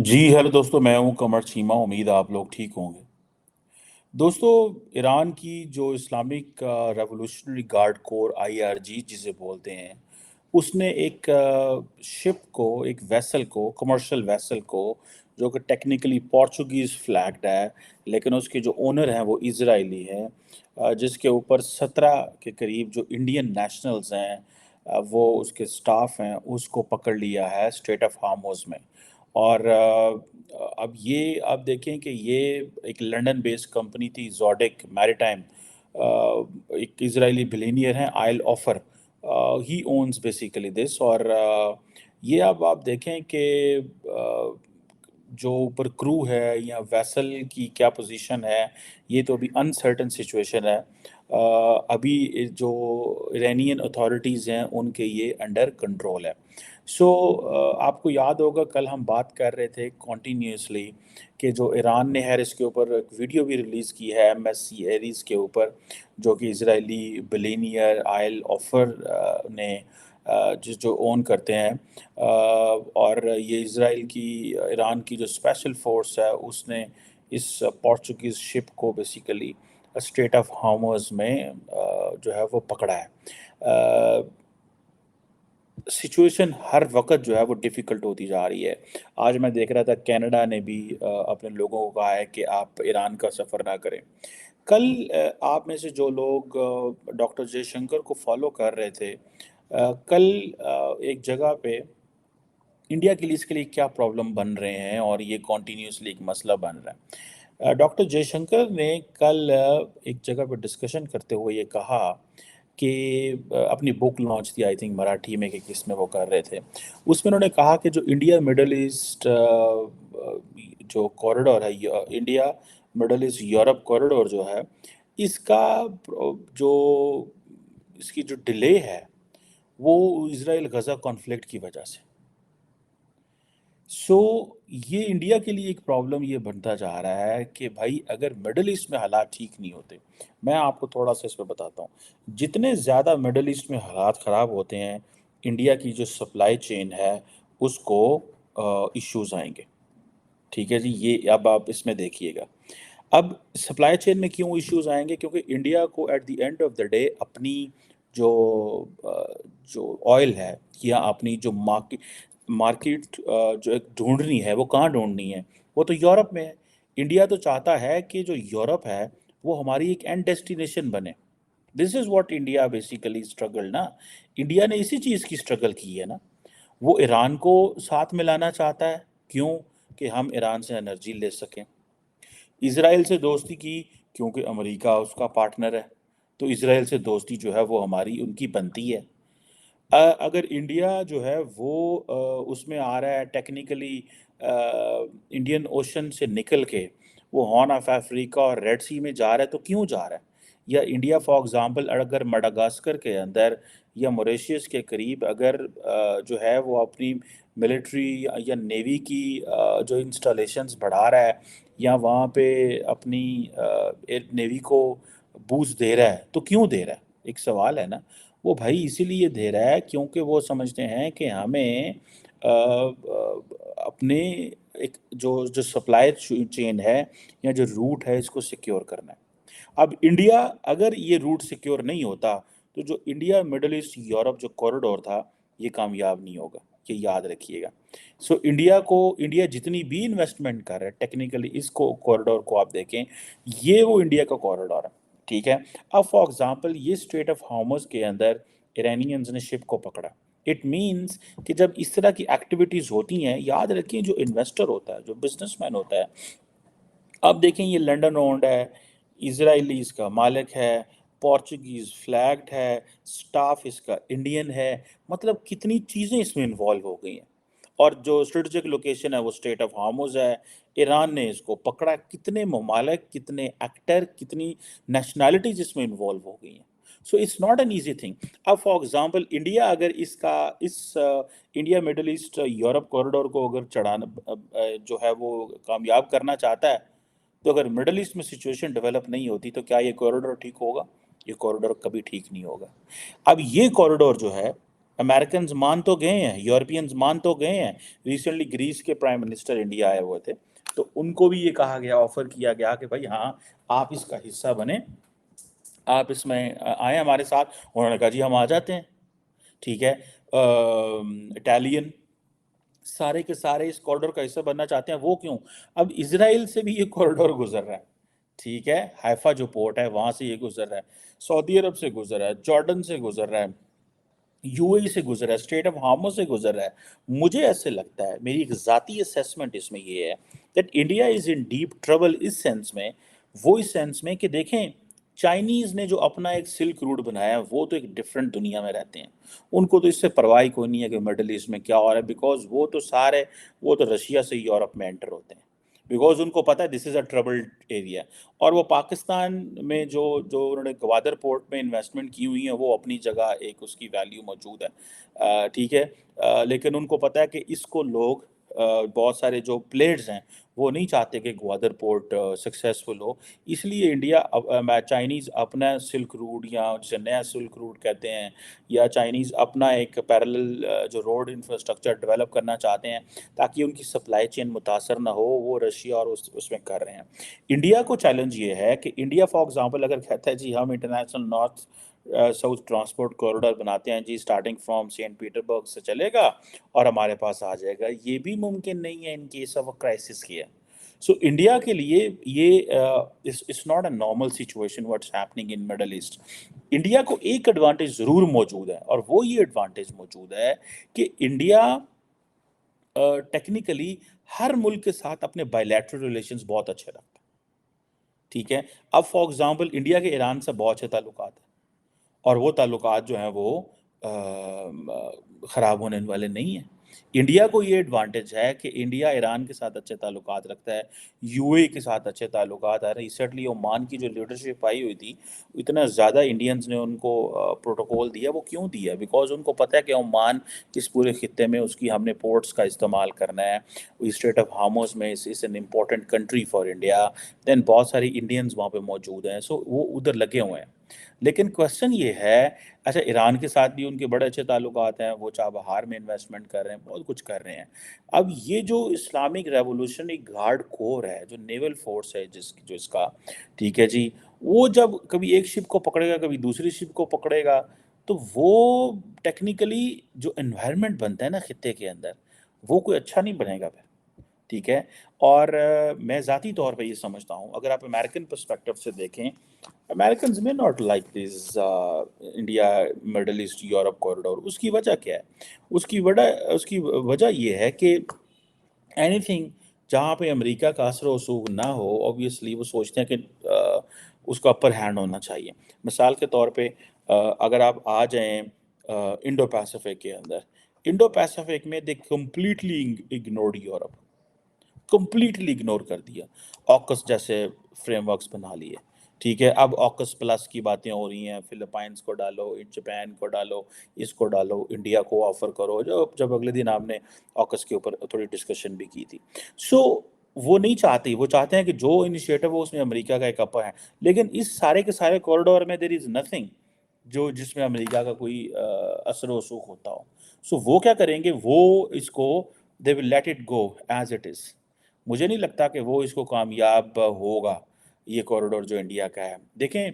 जी hello दोस्तों, मैं हूं कमर चीमा। उम्मीद है आप लोग ठीक होंगे। दोस्तों, ईरान की जो इस्लामिक रेवोल्यूशनरी गार्ड कोर आईआरजी जिसे बोलते हैं, उसने एक शिप को, एक वेसल को, कमर्शियल वेसल को, जो कि टेक्निकली पोर्चुगीज फ्लैग्ड है, लेकिन उसके जो ओनर हैं वो इजरायली हैं, जिसके ऊपर 17 के करीब जो इंडियन नेशनल्स हैं, वो उसके स्टाफ हैं, उसको पकड़ लिया है स्ट्रेट ऑफ हार्मोज में। और अब ये आप देखें कि ये एक लंदन बेस्ड कंपनी थी, ज़ोडिक मैरीटाइम। एक इजरायली बिलीनियर हैं, Eyal Ofer, he owns basically this. और ये अब आप देखें कि जो ऊपर क्रू है या वेसल की क्या पोजीशन है, ये तो अभी अनसर्टन सिचुएशन है। अभी जो इरानियन अथॉरिटीज़ हैं उनके ये अंडर कंट्रोल है। सो आपको याद होगा कल हम बात कर रहे थे कॉन्टीन्यूसली कि जो ईरान ने है इसके ऊपर एक वीडियो भी रिलीज़ की है एमएससी एरीज़ के ऊपर, जो कि इजरायली बिलीनियर आयल ऑफर ने जो ओन करते हैं। और ये इसराइल की, ईरान की जो स्पेशल फोर्स है उसने इस पोर्चुगीज़ शिप को बेसिकली स्ट्रेट ऑफ हार्मोज में जो है वो पकड़ा है। सिचुएशन हर वक्त जो है वो डिफ़िकल्ट होती जा रही है। आज मैं देख रहा था कनाडा ने भी अपने लोगों को कहा है कि आप ईरान का सफ़र ना करें। कल आप में से जो लोग डॉक्टर जयशंकर को फॉलो कर रहे थे, कल एक जगह पे इंडिया के लिए इसके लिए क्या प्रॉब्लम बन रहे हैं और ये कॉन्टीन्यूसली एक मसला बन रहा है। डॉक्टर जयशंकर ने कल एक जगह पर डिस्कशन करते हुए ये कहा कि अपनी बुक लॉन्च थी, आई थिंक मराठी में कि किस में वो कर रहे थे। उसमें उन्होंने कहा कि जो इंडिया मिडल ईस्ट जो कॉरिडोर है, India middle east Europe corridor जो है, इसका जो इसकी जो डिले है वो इसराइल गज़ा कॉन्फ्लिक्ट की वजह से। सो ये इंडिया के लिए एक प्रॉब्लम ये बनता जा रहा है कि भाई अगर मिडल ईस्ट में हालात ठीक नहीं होते, मैं आपको थोड़ा सा इसमें बताता हूँ। जितने ज़्यादा मिडल ईस्ट में हालात ख़राब होते हैं, इंडिया की जो सप्लाई चेन है उसको इश्यूज आएंगे। ठीक है जी, ये अब आप इसमें देखिएगा। अब सप्लाई चेन में क्यों इश्यूज आएंगे? क्योंकि इंडिया को at the end of the day अपनी जो जो ऑयल है या अपनी जो मार्केट मार्केट जो एक ढूंढनी है, वो कहाँ ढूंढनी है? वो तो यूरोप में है। इंडिया तो चाहता है कि जो यूरोप है वो हमारी एक एंड डेस्टिनेशन बने। This is what India basically struggle ना। इंडिया ने इसी चीज़ की स्ट्रगल की है ना। वो ईरान को साथ मिलाना चाहता है, क्यों? कि हम ईरान से एनर्जी ले सकें। इसराइल से दोस्ती की क्योंकि अमेरिका उसका पार्टनर है, तो इसराइल से दोस्ती जो है वो हमारी उनकी बनती है। अगर इंडिया जो है वो उसमें आ रहा है टेक्निकली, इंडियन ओशन से निकल के वो हॉर्न ऑफ अफ्रीका और रेड सी में जा रहा है, तो क्यों जा रहा है? या इंडिया फॉर एग्जांपल अगर मडागास्कर के अंदर या मॉरिशस के करीब अगर जो है वो अपनी मिलिट्री या नेवी की जो इंस्टॉलेशंस बढ़ा रहा है या वहाँ पे अपनी नेवी को बूस्ट दे रहा है, तो क्यों दे रहा है? एक सवाल है ना। वो भाई इसीलिए दे रहा है क्योंकि वो समझते हैं कि हमें अपने एक जो जो सप्लाई चेन है या जो रूट है इसको सिक्योर करना है। अब इंडिया अगर ये रूट सिक्योर नहीं होता तो जो इंडिया मिडल ईस्ट यूरोप जो कॉरिडोर था ये कामयाब नहीं होगा, ये याद रखिएगा। सो इंडिया जितनी भी इन्वेस्टमेंट कर रहा है टेक्निकली, इसको कॉरिडोर को आप देखें, ये वो इंडिया का कॉरिडोर है। ठीक है। अब फॉर एग्जांपल ये स्ट्रेट ऑफ हार्मज के अंदर इरानियंस ने शिप को पकड़ा। इट मीन्स कि जब इस तरह की एक्टिविटीज़ होती हैं, याद रखें जो इन्वेस्टर होता है, जो बिजनेसमैन होता है, अब देखें ये लंदन ओन्ड है, इसराइली इसका मालिक है, पोर्चुगीज़ फ्लैग्ड है, स्टाफ इसका इंडियन है, मतलब कितनी चीज़ें इसमें इन्वॉल्व हो गई हैं। और जो स्ट्रेटजिक लोकेशन है वो स्ट्रेट ऑफ हार्मोज है। ईरान ने इसको पकड़ा, कितने ममालिक, कितने एक्टर, कितनी नेशनैलिटीज इसमें इन्वॉल्व हो गई हैं। So it's not an easy thing. अब फॉर एग्जांपल इंडिया अगर इस India middle east Europe corridor को अगर चढ़ाना जो है वो कामयाब करना चाहता है, तो अगर मिडल ईस्ट में सिचुएशन डेवलप नहीं होती तो क्या ये कॉरिडोर ठीक होगा? ये कॉरिडोर कभी ठीक नहीं होगा। अब ये कॉरिडोर जो है अमेरिकन्स मान तो गए हैं, यूरोपियंस मान तो गए हैं। रिसेंटली ग्रीस के प्राइम मिनिस्टर इंडिया आए हुए थे, तो उनको भी ये कहा गया, ऑफर किया गया कि भाई हाँ आप इसका हिस्सा बने, आप इसमें आए हमारे साथ। उन्होंने कहा जी हम आ जाते हैं। ठीक है, इटालियन सारे के सारे इस कॉरिडोर का हिस्सा बनना चाहते हैं। वो क्यों? अब इसराइल से भी ये कॉरिडोर गुजर रहा है। ठीक है, हाइफा जो पोर्ट है वहां से ये गुजर रहा है, सऊदी अरब से गुजर रहा है, जॉर्डन से गुजर रहा है, यूएई से गुजर रहा है, स्टेट ऑफ हार्मस से गुजर रहा है। मुझे ऐसे लगता है, मेरी एक ज़ाती असेसमेंट इसमें ये है that India is in deep trouble. इस सेंस में, वो इस सेंस में कि देखें, चाइनीज़ ने जो अपना एक सिल्क रूट बनाया, वो तो एक डिफरेंट दुनिया में रहते हैं। उनको तो इससे परवाह ही कोई नहीं है कि मिडल ईस्ट में क्या हो रहा है, बिकॉज वो तो रशिया से यूरोप में एंटर होते हैं, बिकॉज उनको पता है this is a troubled area. और वो पाकिस्तान में जो जो उन्होंने गवादर पोर्ट में इन्वेस्टमेंट की हुई है, वो अपनी जगह एक उसकी वैल्यू मौजूद है। ठीक है, लेकिन उनको पता है कि इसको लोग बहुत सारे जो प्लेयर्स हैं वो नहीं चाहते कि ग्वादर पोर्ट सक्सेसफुल हो। इसलिए इंडिया चाइनीज़ अपना सिल्क रूट, या जिसे नया सिल्क रूट कहते हैं, या चाइनीज़ अपना एक पैरेलल जो रोड इंफ्रास्ट्रक्चर डेवलप करना चाहते हैं ताकि उनकी सप्लाई चेन मुतासर ना हो, वो रशिया और उसमें कर रहे हैं। इंडिया को चैलेंज ये है कि इंडिया फॉर एग्जांपल अगर कहता है जी हम international north south transport corridor बनाते हैं जी, स्टार्टिंग फ्रॉम सेंट पीटरबर्ग से चलेगा और हमारे पास आ जाएगा, ये भी मुमकिन नहीं है in case of a crisis की है। सो इंडिया के लिए ये it's not a normal situation what's happening in middle east. India को एक एडवांटेज ज़रूर मौजूद है, और वो ये एडवांटेज मौजूद है कि इंडिया टेक्निकली हर मुल्क के साथ अपने बायलैटरल रिलेशंस बहुत अच्छे रखता है। ठीक है, अब फॉर एग्जांपल इंडिया के ईरान से बहुत अच्छे ताल्लुकात हैं, और वो ताल्लुकात जो हैं वो ख़राब होने वाले नहीं हैं। इंडिया को ये एडवांटेज है कि इंडिया ईरान के साथ अच्छे ताल्लुकात रखता है, यूएई के साथ अच्छे ताल्लुकात है। रिसेंटली ओमान की जो लीडरशिप आई हुई थी, इतना ज़्यादा इंडियंस ने उनको प्रोटोकॉल दिया। वो क्यों दिया? बिकॉज उनको पता है कि ओमान इस पूरे खित्ते में उसकी हमने पोर्ट्स का इस्तेमाल करना है, स्टेट ऑफ हार्मस में इस an important country for India. Then बहुत सारी इंडियंस वहाँ पे मौजूद हैं, सो वो उधर लगे हुए हैं। लेकिन क्वेश्चन ये है, अच्छा ईरान के साथ भी उनके बड़े अच्छे ताल्लुकात हैं, वो चाबहार में इन्वेस्टमेंट कर रहे हैं, बहुत कुछ कर रहे हैं। अब ये जो इस्लामिक रेवोल्यूशनरी गार्ड कोर है, जो नेवल फोर्स है जो इसका, ठीक है जी, वो जब कभी एक शिप को पकड़ेगा, कभी दूसरी शिप को पकड़ेगा, तो वो टेक्निकली जो एनवायरनमेंट बनता है ना खित्ते के अंदर, वो कोई अच्छा नहीं बनेगा फिर। ठीक है, और मैं ज़ाती तौर पे ये समझता हूँ, अगर आप अमेरिकन पर्सपेक्टिव से देखें, अमेरिकन्स में not like this India middle east Europe corridor. उसकी वजह क्या है? उसकी वजह ये है कि एनीथिंग जहाँ पे अमेरिका का असर रसूख ना हो, ऑब्वियसली वो सोचते हैं कि उसका अपर हैंड होना चाहिए। मिसाल के तौर पे अगर आप आ जाएं इंडो पैसिफिक के अंदर, इंडो पैसिफिक में they completely ignored Europe, completely ignore कर दिया। ऑकस जैसे फ्रेमवर्क्स बना लिए। ठीक है, अब ऑकस प्लस की बातें हो रही हैं, फिलीपाइंस को डालो, जापान को डालो, इसको डालो, इंडिया को ऑफर करो। जब जब अगले दिन आपने ऑकस के ऊपर थोड़ी डिस्कशन भी की थी। सो वो नहीं चाहती, वो चाहते हैं कि जो इनिशिएटिव हो उसमें अमेरिका का एक अपर है। लेकिन इस सारे के सारे कॉरिडोर में देर इज़ नथिंग जो जिसमें अमेरिका का कोई असर वसूख होता हो। सो वो क्या करेंगे, वो इसको they will let it go as it is. मुझे नहीं लगता कि वो इसको कामयाब होगा, ये कॉरिडोर जो इंडिया का है। देखें,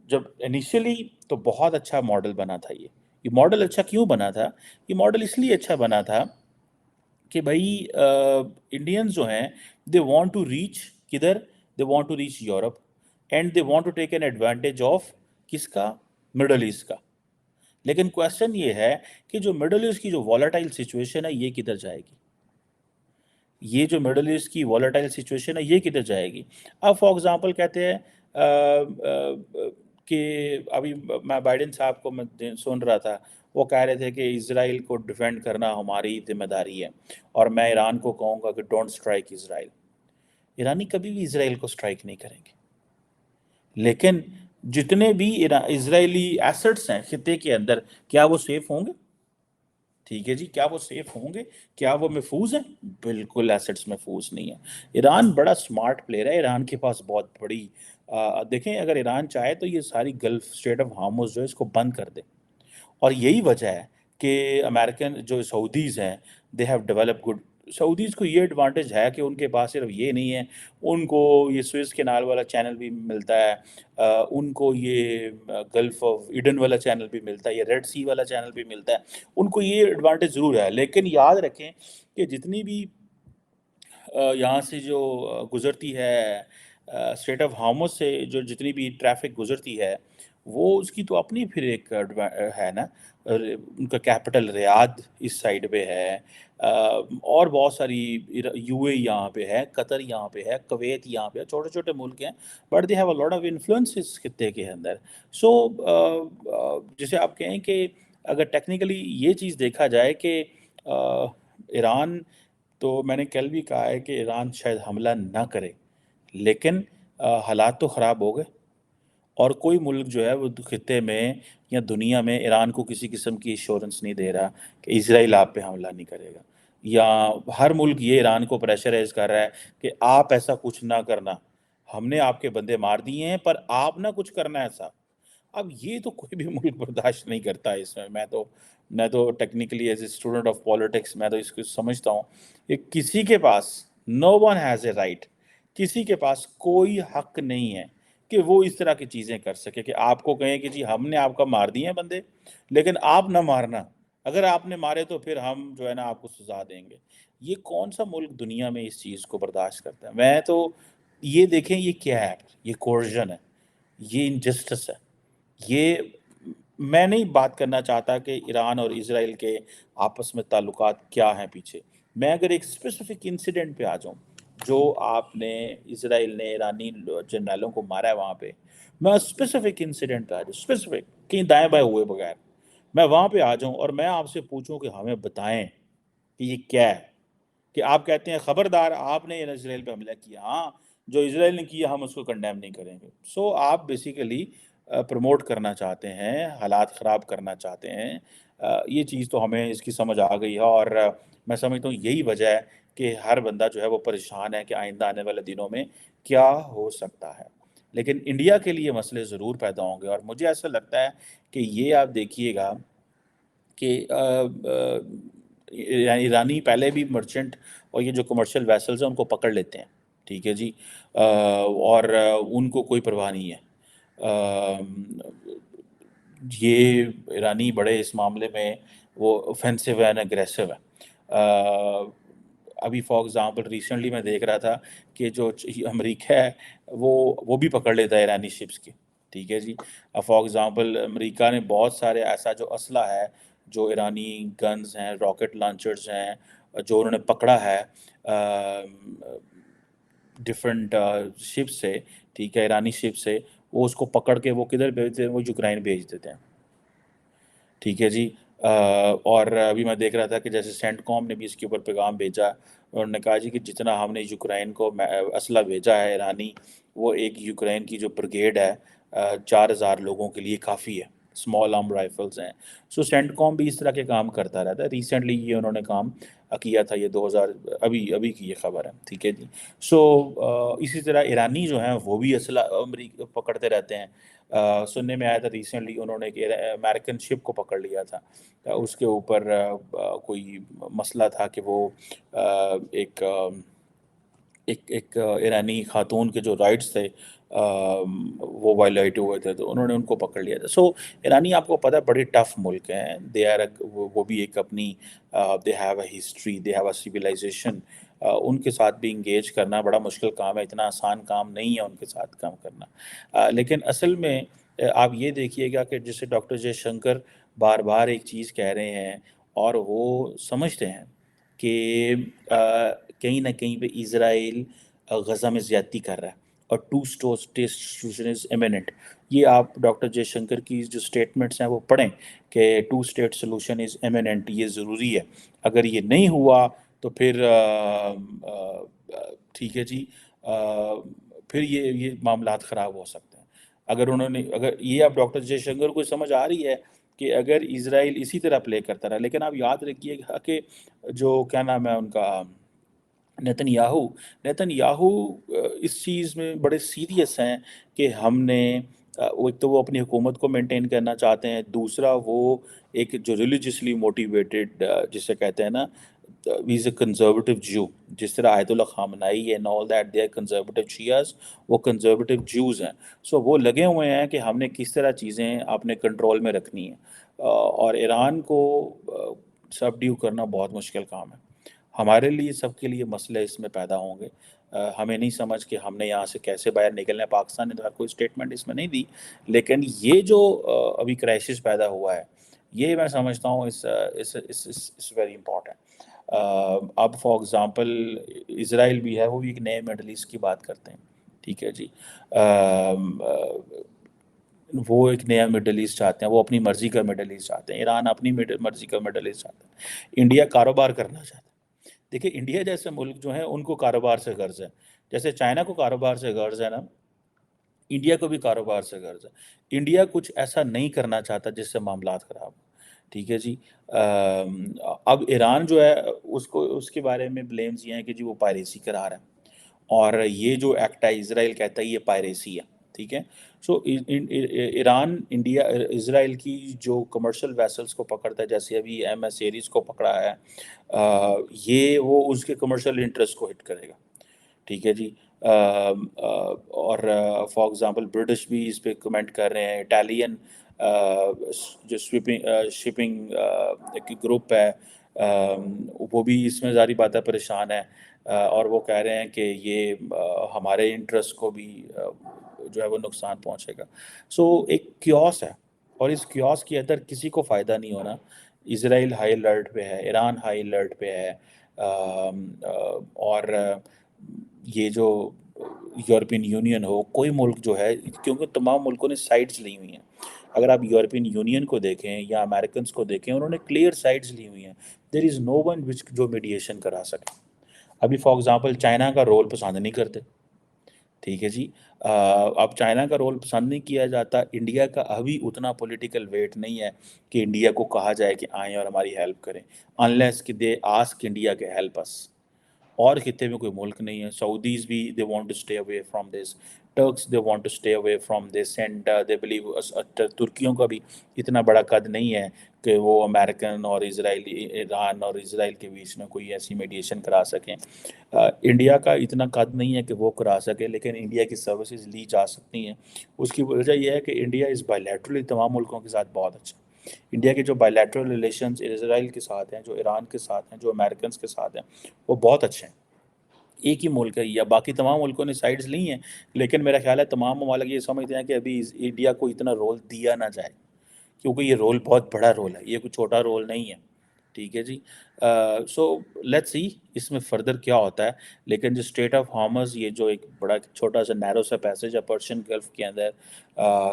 जब इनिशियली तो बहुत अच्छा मॉडल बना था ये मॉडल अच्छा क्यों बना था? ये मॉडल इसलिए अच्छा बना था कि भाई इंडियंस जो हैं, दे वांट टू रीच किधर? They want to reach Europe, and they want to take an advantage of किसका? मिडल ईस्ट का। लेकिन क्वेश्चन ये है कि जो मिडल ईस्ट की जो वॉलेटाइल सिचुएशन है, ये किधर जाएगी? ये जो मिडल ईस्ट की वॉलेटाइल सिचुएशन है, ये किधर जाएगी? अब फॉर एग्जांपल कहते हैं कि अभी मैं बाइडेन साहब को सुन रहा था, वो कह रहे थे कि इसराइल को डिफेंड करना हमारी जिम्मेदारी है, और मैं ईरान को कहूँगा कि डोंट स्ट्राइक इसराइल। ईरानी कभी भी इसराइल को स्ट्राइक नहीं करेंगे। लेकिन जितने भी इसराइली एसेट्स हैं खित्ते के अंदर, क्या वो सेफ होंगे? ठीक है जी, क्या वो सेफ होंगे? क्या वो महफूज हैं? बिल्कुल एसेट्स महफूज नहीं है। ईरान बड़ा स्मार्ट प्लेयर है, ईरान के पास बहुत बड़ी देखें, अगर ईरान चाहे तो ये सारी गल्फ स्टेट ऑफ हार्मुज जो है इसको बंद कर दे। और यही वजह है کہ امریکن جو سعودیز ہیں they have develop good. Saudis کو یہ ایڈوانٹیج ہے کہ ان کے پاس صرف یہ نہیں ہے، ان کو یہ سوئس کینال والا چینل بھی ملتا ہے، ان کو یہ گلف آف ایڈن والا چینل بھی ملتا ہے، یہ ریڈ سی والا چینل بھی ملتا ہے. ان کو یہ ایڈوانٹیج ضرور ہے، لیکن یاد رکھیں کہ جتنی بھی یہاں سے جو گزرتی ہے اسٹریٹ آف ہارمز سے جو جتنی بھی ٹریفک گزرتی ہے، وہ اس کی تو اپنی پھر ایک ہے نا. ان کا کیپٹل ریاض اس سائڈ پہ ہے، اور بہت ساری یو اے یہاں پہ ہے، قطر یہاں پہ ہے، کویت یہاں پہ ہے، چھوٹے چھوٹے ملک ہیں but they have a lot of influence اس خطے کے اندر. سو جیسے آپ کہیں کہ اگر ٹیکنیکلی یہ چیز دیکھا جائے کہ ایران، تو میں نے کل بھی کہا ہے کہ ایران شاید حملہ نہ کرے، لیکن حالات تو خراب ہو گئے، اور کوئی ملک جو ہے وہ خطے میں یا دنیا میں ایران کو کسی قسم کی ایشورنس نہیں دے رہا کہ اسرائیل آپ پہ حملہ نہیں کرے گا، یا ہر ملک یہ ایران کو پریشرائز کر رہا ہے کہ آپ ایسا کچھ نہ کرنا، ہم نے آپ کے بندے مار دیے ہیں پر آپ نہ کچھ کرنا ایسا. اب یہ تو کوئی بھی ملک برداشت نہیں کرتا ہے. اس میں میں تو technically as a student of politics میں تو اس کو سمجھتا ہوں کہ کسی کے پاس نو ون ہیز اے رائٹ، کسی کے پاس کوئی حق نہیں ہے کہ وہ اس طرح کی چیزیں کر سکے کہ آپ کو کہیں کہ جی ہم نے آپ کا مار دیے ہیں بندے، لیکن آپ نہ مارنا، اگر آپ نے مارے تو پھر ہم جو ہے نا آپ کو سزا دیں گے. یہ کون سا ملک دنیا میں اس چیز کو برداشت کرتا ہے؟ میں تو یہ دیکھیں یہ کیا ہے، یہ کورژن ہے، یہ انجسٹس ہے. یہ میں نہیں بات کرنا چاہتا کہ ایران اور اسرائیل کے آپس میں تعلقات کیا ہیں پیچھے. میں اگر ایک اسپیسیفک انسیڈنٹ پہ آ جاؤں، جو آپ نے اسرائیل نے ایرانی جنرلوں کو مارا ہے وہاں پہ، میں اسپیسیفک انسیڈنٹ پہ آ جاؤں، اسپیسیفک کہیں دائیں بائیں ہوئے بغیر میں وہاں پہ آ جاؤں اور میں آپ سے پوچھوں کہ ہمیں بتائیں کہ یہ کیا ہے. کہ آپ کہتے ہیں خبردار آپ نے اسرائیل پہ حملہ کیا، ہاں جو اسرائیل نے کیا ہم اس کو کنڈیم نہیں کریں گے. سو آپ بیسیکلی پروموٹ کرنا چاہتے ہیں، حالات خراب کرنا چاہتے ہیں. یہ چیز تو ہمیں اس کی سمجھ آ گئی ہے، اور میں سمجھتا ہوں یہی وجہ ہے کہ ہر بندہ جو ہے وہ پریشان ہے کہ آئندہ آنے والے دنوں میں کیا ہو سکتا ہے. لیکن انڈیا کے لیے مسئلے ضرور پیدا ہوں گے، اور مجھے ایسا لگتا ہے کہ یہ آپ دیکھیے گا کہ یعنی ایرانی پہلے بھی مرچنٹ اور یہ جو کمرشل ویسلز ہیں ان کو پکڑ لیتے ہیں، ٹھیک ہے جی، اور ان کو کوئی پرواہ نہیں ہے. یہ ایرانی بڑے اس معاملے میں وہ اوفینسو اینڈ اگریسو ہے. ابھی فار ایگزامپل ریسنٹلی میں دیکھ رہا تھا کہ جو امریکہ ہے وہ بھی پکڑ لیتا ہے ایرانی شپس کی، ٹھیک ہے جی. فار ایگزامپل امریکہ نے بہت سارے ایسا جو اسلحہ ہے، جو ایرانی گنز ہیں، راکٹ لانچرز ہیں، جو انہوں نے پکڑا ہے ڈفرینٹ شپ سے، ٹھیک ہے، ایرانی شپ سے، وہ اس کو پکڑ کے وہ کدھر بھیجتے ہیں؟ وہ یوکرائن بھیج دیتے ہیں، ٹھیک ہے جی. اور ابھی میں دیکھ رہا تھا کہ جیسے سینٹ کام نے بھی اس کے اوپر پیغام بھیجا، انہوں نے کہا جی کہ جتنا ہم نے یوکرائن کو اسلحہ بھیجا ہے ایرانی، وہ ایک یوکرائن کی جو بریگیڈ ہے 4000 لوگوں کے لیے کافی ہے، اسمال آرم رائفلز ہیں. سو سینٹ کام بھی اس طرح کے کام کرتا رہتا ہے. ریسنٹلی یہ انہوں نے کام کیا تھا، یہ 2000 ابھی کی یہ خبر ہے، ٹھیک ہے جی. سو اسی طرح ایرانی جو ہیں وہ بھی اسلحہ امریکہ پکڑتے رہتے ہیں. سننے میں آیا تھا ریسنٹلی انہوں نے ایک امریکن شپ کو پکڑ لیا تھا، اس کے اوپر کوئی مسئلہ تھا کہ وہ ایک ایک ایرانی خاتون کے جو رائٹس تھے وہ وائلیٹ ہوئے تھے، تو انہوں نے ان کو پکڑ لیا تھا. سو ایرانی آپ کو پتہ ہے بڑی ٹف ملک ہیں، دے آر وہ بھی ایک اپنی they have a history, they have a civilization. ان کے ساتھ بھی انگیج کرنا بڑا مشکل کام ہے، اتنا آسان کام نہیں ہے ان کے ساتھ کام کرنا. لیکن اصل میں آپ یہ دیکھیے گا کہ جسے ڈاکٹر جے شنکر بار بار ایک چیز کہہ رہے ہیں اور وہ سمجھتے ہیں کہ کہیں نہ کہیں پہ اسرائیل غزہ میں زیادتی کر رہا ہے اور ٹو اسٹیٹ سولوشن از امییننٹ. یہ آپ ڈاکٹر جے شنکر کی جو اسٹیٹمنٹس ہیں وہ پڑھیں کہ ٹو اسٹیٹ سولوشن از امییننٹ، یہ ضروری ہے. اگر یہ نہیں ہوا تو پھر ٹھیک ہے جی، پھر یہ معاملات خراب ہو سکتے ہیں. اگر یہ اب ڈاکٹر جے شنکر کو سمجھ آ رہی ہے کہ اگر اسرائیل اسی طرح پلے کرتا رہا، لیکن آپ یاد رکھیے گا کہ جو کیا نام ہے ان کا نیتن یاہو اس چیز میں بڑے سیریس ہیں کہ ہم نے وہ ایک تو وہ اپنی حکومت کو مینٹین کرنا چاہتے ہیں، دوسرا وہ ایک جو ریلیجیسلی موٹیویٹڈ جسے کہتے ہیں نا ہی از اے کنزرویٹو جو، جس طرح Ayatollah Khamenei and all that they are conservative Shias, وہ کنزرویٹو جوز ہیں. سو وہ لگے ہوئے ہیں کہ ہم نے کس طرح چیزیں اپنے کنٹرول میں رکھنی ہیں، اور ایران کو سب ڈیو کرنا بہت مشکل کام ہے. ہمارے لیے سب کے لیے مسئلے اس میں پیدا ہوں گے. ہمیں نہیں سمجھ کہ ہم نے یہاں سے کیسے باہر نکلنا ہے. پاکستان نے تو کوئی اسٹیٹمنٹ اس میں نہیں دی، لیکن یہ جو ابھی کرائسس پیدا ہوا ہے، یہ میں سمجھتا ہوں اس ویری امپورٹنٹ. اب فار ایگزامپل اسرائیل بھی ہے، وہ بھی ایک نئے مڈل ایسٹ کی بات کرتے ہیں. ٹھیک ہے جی. وہ ایک نیا مڈل ایسٹ چاہتے ہیں، وہ اپنی مرضی کا مڈل ایسٹ چاہتے ہیں. ایران اپنی مرضی کا مڈل ایسٹ چاہتا ہے. انڈیا کاروبار کرنا چاہتا ہے. دیکھیں انڈیا جیسے ملک جو ہیں ان کو کاروبار سے غرض ہے، جیسے چائنا کو کاروبار سے غرض ہے نا، انڈیا کو بھی کاروبار سے غرض ہے. انڈیا کچھ ایسا نہیں کرنا چاہتا جس سے معاملات خراب ہوں. ٹھیک ہے جی. اب ایران جو ہے اس کے بارے میں بلیمز یہ ہیں کہ جی وہ پائریسی کرا رہا ہے، اور یہ جو ایکٹ ہے اسرائیل کہتا ہے یہ پائریسی ہے. ٹھیک ہے. سو ایران انڈیا اسرائیل کی جو کمرشل ویسلز کو پکڑتا ہے، جیسے ابھی ایم ایس سیریز کو پکڑا ہے، یہ وہ اس کے کمرشل انٹرسٹ کو ہٹ کرے گا. ٹھیک ہے جی. اور فار ایگزامپل برٹش بھی اس پہ کمنٹ کر رہے ہیں. اٹالین جو شپنگ ایک گروپ ہے، وہ بھی اس میں ظاہری بات ہے پریشان ہے، اور وہ کہہ رہے ہیں کہ یہ ہمارے انٹرسٹ کو بھی جو ہے وہ نقصان پہنچے گا. سو ایک کیوس ہے، اور اس کیوس کے اندر کسی کو فائدہ نہیں ہونا. اسرائیل ہائی الرٹ پہ ہے، ایران ہائی الرٹ پہ ہے، اور یہ جو یورپین یونین ہو، کوئی ملک جو ہے، کیونکہ تمام ملکوں نے سائڈز لی ہوئی ہیں. اگر آپ یورپین یونین کو دیکھیں یا امریکنس کو دیکھیں، انہوں نے کلیئر سائڈز لی ہوئی ہیں. دیر از نو ون وچ جو میڈیشن کرا سکے. ابھی فار ایگزامپل چائنا کا رول پسند نہیں کرتے. ٹھیک ہے جی. اب چائنا کا رول پسند نہیں کیا جاتا. انڈیا کا ابھی اتنا پولیٹیکل ویٹ نہیں ہے کہ انڈیا کو کہا جائے کہ آئیں اور ہماری ہیلپ کریں، انلیس کہ دے آسک انڈیا کے ہیلپ اس. اور خطے میں کوئی ملک نہیں ہے. سعودیز بھی they want to stay away from this, Turks they want to stay away from this, and they believe. ترکیوں کا بھی اتنا بڑا قد نہیں ہے کہ وہ امریکن اور اسرائیلی، ایران اور اسرائیل کے بیچ میں کوئی ایسی میڈیشن کرا سکیں. انڈیا کا اتنا قد نہیں ہے کہ وہ کرا سکے، لیکن انڈیا کی سروسز لی جا سکتی ہیں. اس کی وجہ یہ ہے کہ انڈیا اس بائیلیٹرلی تمام ملکوں کے ساتھ بہت اچھا. انڈیا کے جو بائیلیٹرل ریلیشنز اسرائیل کے ساتھ ہیں، جو ایران کے ساتھ ہیں، جو امریکنس کے ساتھ ہیں، وہ بہت اچھے ہیں. ایک ہی ملک ہے یا باقی تمام ملکوں نے سائڈز لی ہیں، لیکن میرا خیال ہے تمام ممالک یہ سمجھتے ہیں کہ ابھی انڈیا کو اتنا رول دیا نہ جائے، کیونکہ یہ رول بہت بڑا رول ہے، یہ کوئی چھوٹا رول نہیں ہے. ٹھیک ہے جی. سو لیٹس سی اس میں فردر کیا ہوتا ہے. لیکن جو اسٹریٹ آف ہارمز، یہ جو ایک بڑا چھوٹا سا نیرو سا پیسج ہے پرشین گلف کے اندر،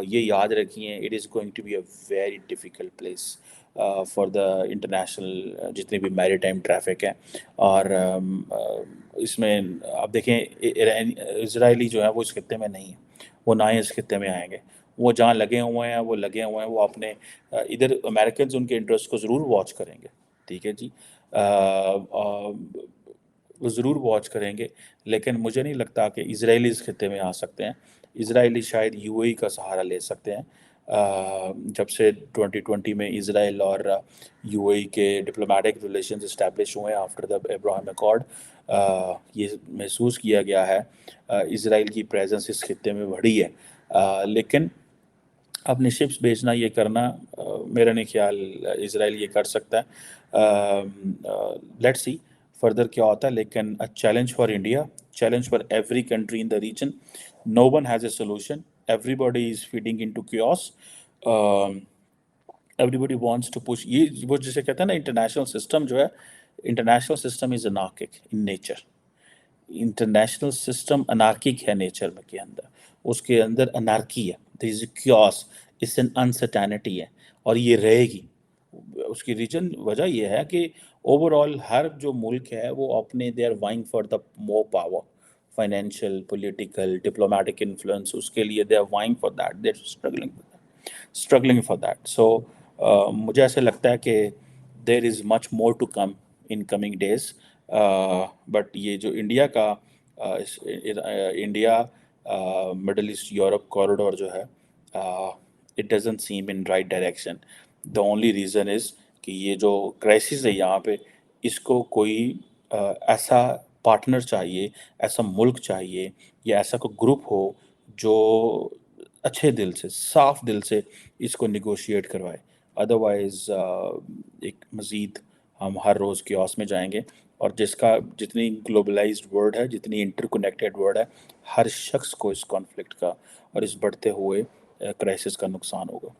یہ یاد رکھیے it is going to be a very difficult place for the international جتنے بھی میری ٹائم ٹریفک ہے. اور اس میں آپ دیکھیں اسرائیلی جو ہے وہ اس خطے میں نہیں ہے، وہ نہ ہی اس خطے میں آئیں گے. وہ جہاں لگے ہوئے ہیں وہ اپنے ادھر امریکنز ان کے انٹرسٹ کو ضرور واچ کریں گے. ٹھیک ہے جی. وہ ضرور واچ کریں گے، لیکن مجھے نہیں لگتا کہ اسرائیلی اس خطے میں آ سکتے ہیں. اسرائیلی شاید یو اے ای کا سہارا لے سکتے ہیں. جب سے 2020 میں اسرائیل اور یو اے ای کے ڈپلومیٹک ریلیشنز اسٹیبلش ہوئے ہیں آفٹر دا ابراہیم اکارڈ، یہ محسوس کیا گیا ہے اسرائیل کی پریزنس اس خطے میں بڑھی ہے. لیکن اپنے شپس بھیجنا، یہ کرنا، میرا نہیں خیال اسرائیل یہ کر سکتا ہے. لیٹ سی فردر کیا ہوتا ہے. لیکن challenge for India, challenge for every country in the region. No one has a solution, everybody is feeding into chaos. Everybody wants to push. یہ وہ جسے کہتے ہیں نا انٹرنیشنل سسٹم جو ہے، international system is anarchic in nature. International system anarchic ہے nature میں کے اندر، اس کے اندر انارکی ہے، دیر از اے کیوس، اس این انسرٹینٹی ہے، اور یہ رہے گی. اس کی ریجن وجہ یہ ہے کہ اوور آل ہر جو ملک ہے وہ اپنے they are vying for the more power, financial, political, diplomatic influence. اس کے لیے they are vying for that, they are struggling for that. So مجھے ایسے لگتا ہے کہ there is much more to come in coming days. But یہ جو انڈیا کا India Middle East Europe corridor جو ہے، it doesn't seem in right direction. The only reason is کہ یہ جو کرائسس ہے یہاں پہ، اس کو کوئی ایسا پارٹنر چاہیے، ایسا ملک چاہیے، یا ایسا کوئی گروپ ہو جو اچھے دل سے، صاف دل سے اس کو نیگوشیٹ کروائے. ادروائز ایک مزید ہم ہر روز کیوس میں جائیں گے، اور جس کا جتنی گلوبلائزڈ ورلڈ ہے، جتنی انٹر کنیکٹڈ ورلڈ ہے، ہر شخص کو اس کانفلکٹ کا اور اس بڑھتے ہوئے کرائسس کا نقصان ہوگا.